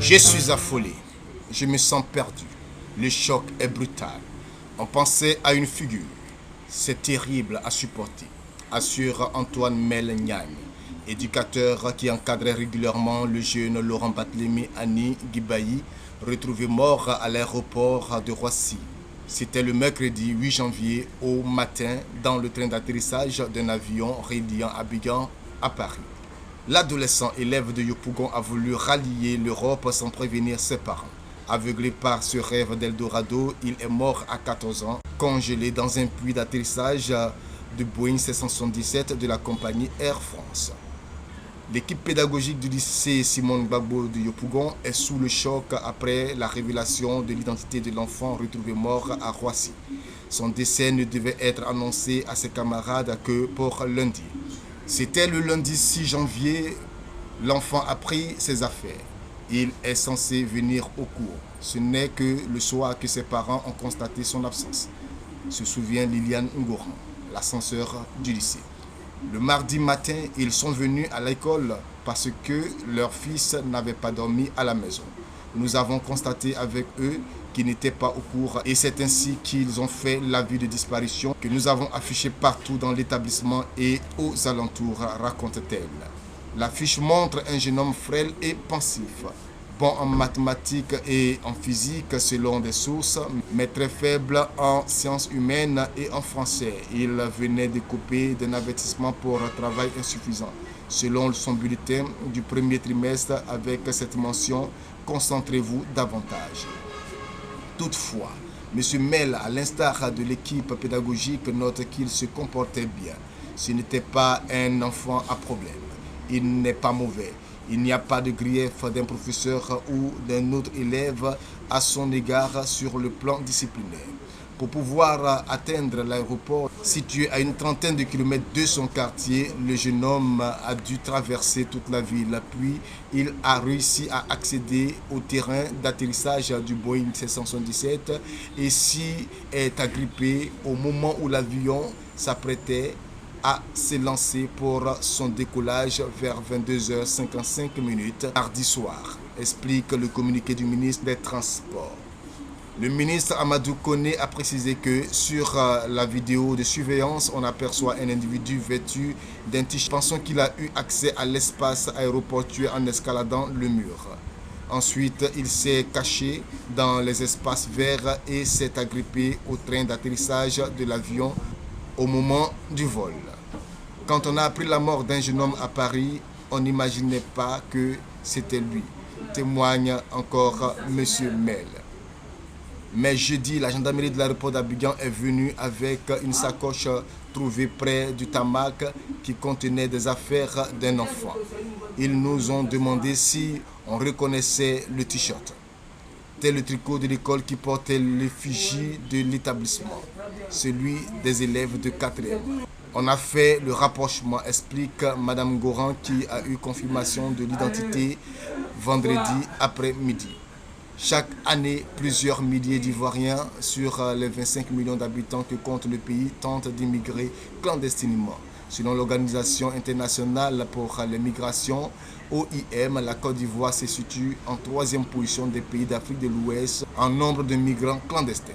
Je suis affolé, je me sens perdu, le choc est brutal. On pensait à une figure, c'est terrible à supporter, assure Antoine Mel-Niagne, éducateur qui encadrait régulièrement le jeune Laurent Barthélémy Annie Guibaï, retrouvé mort à l'aéroport de Roissy. C'était le mercredi 8 janvier au matin dans le train d'atterrissage d'un avion reliant Abidjan à Paris. L'adolescent élève de Yopougon a voulu rallier l'Europe sans prévenir ses parents. Aveuglé par ce rêve d'Eldorado, il est mort à 14 ans, congelé dans un puits d'atterrissage de Boeing 777 de la compagnie Air France. L'équipe pédagogique du lycée Simone Gbagbo de Yopougon est sous le choc après la révélation de l'identité de l'enfant retrouvé mort à Roissy. Son décès ne devait être annoncé à ses camarades que pour lundi. C'était le lundi 6 janvier, l'enfant a pris ses affaires. Il est censé venir au cours. Ce n'est que le soir que ses parents ont constaté son absence, se souvient Liliane Ngoran, la censeur du lycée. Le mardi matin, ils sont venus à l'école parce que leur fils n'avait pas dormi à la maison. Nous avons constaté avec eux qu'ils n'étaient pas au cours et c'est ainsi qu'ils ont fait l'avis de disparition que nous avons affiché partout dans l'établissement et aux alentours, raconte-t-elle. L'affiche montre un jeune homme frêle et pensif, bon en mathématiques et en physique selon des sources, mais très faible en sciences humaines et en français. Il venait de couper d'un avertissement pour travail insuffisant, selon son bulletin du premier trimestre avec cette mention « Concentrez-vous davantage ». Toutefois, M. Mel, à l'instar de l'équipe pédagogique, note qu'il se comportait bien. Ce n'était pas un enfant à problème. Il n'est pas mauvais. Il n'y a pas de grief d'un professeur ou d'un autre élève à son égard sur le plan disciplinaire. Pour pouvoir atteindre l'aéroport situé à une trentaine de kilomètres de son quartier, le jeune homme a dû traverser toute la ville. Puis, il a réussi à accéder au terrain d'atterrissage du Boeing 777 et s'y est agrippé au moment où l'avion s'apprêtait à s'élancer pour son décollage vers 22h55 mardi soir, explique le communiqué du ministre des Transports. Le ministre Amadou Koné a précisé que sur la vidéo de surveillance, on aperçoit un individu vêtu d'un t-shirt pensant qu'il a eu accès à l'espace aéroportuaire en escaladant le mur. Ensuite, il s'est caché dans les espaces verts et s'est agrippé au train d'atterrissage de l'avion au moment du vol. Quand on a appris la mort d'un jeune homme à Paris, on n'imaginait pas que c'était lui, témoigne encore M. Mel. Mais jeudi, la gendarmerie de l'aéroport d'Abidjan est venue avec une sacoche trouvée près du tarmac qui contenait des affaires d'un enfant. Ils nous ont demandé si on reconnaissait le t-shirt. Tel le tricot de l'école qui portait l'effigie de l'établissement, celui des élèves de 4e. On a fait le rapprochement, explique Mme Goran qui a eu confirmation de l'identité vendredi après-midi. Chaque année, plusieurs milliers d'Ivoiriens sur les 25 millions d'habitants que compte le pays tentent d'immigrer clandestinement. Selon l'Organisation internationale pour les migrations, OIM, la Côte d'Ivoire se situe en 3e position des pays d'Afrique de l'Ouest en nombre de migrants clandestins.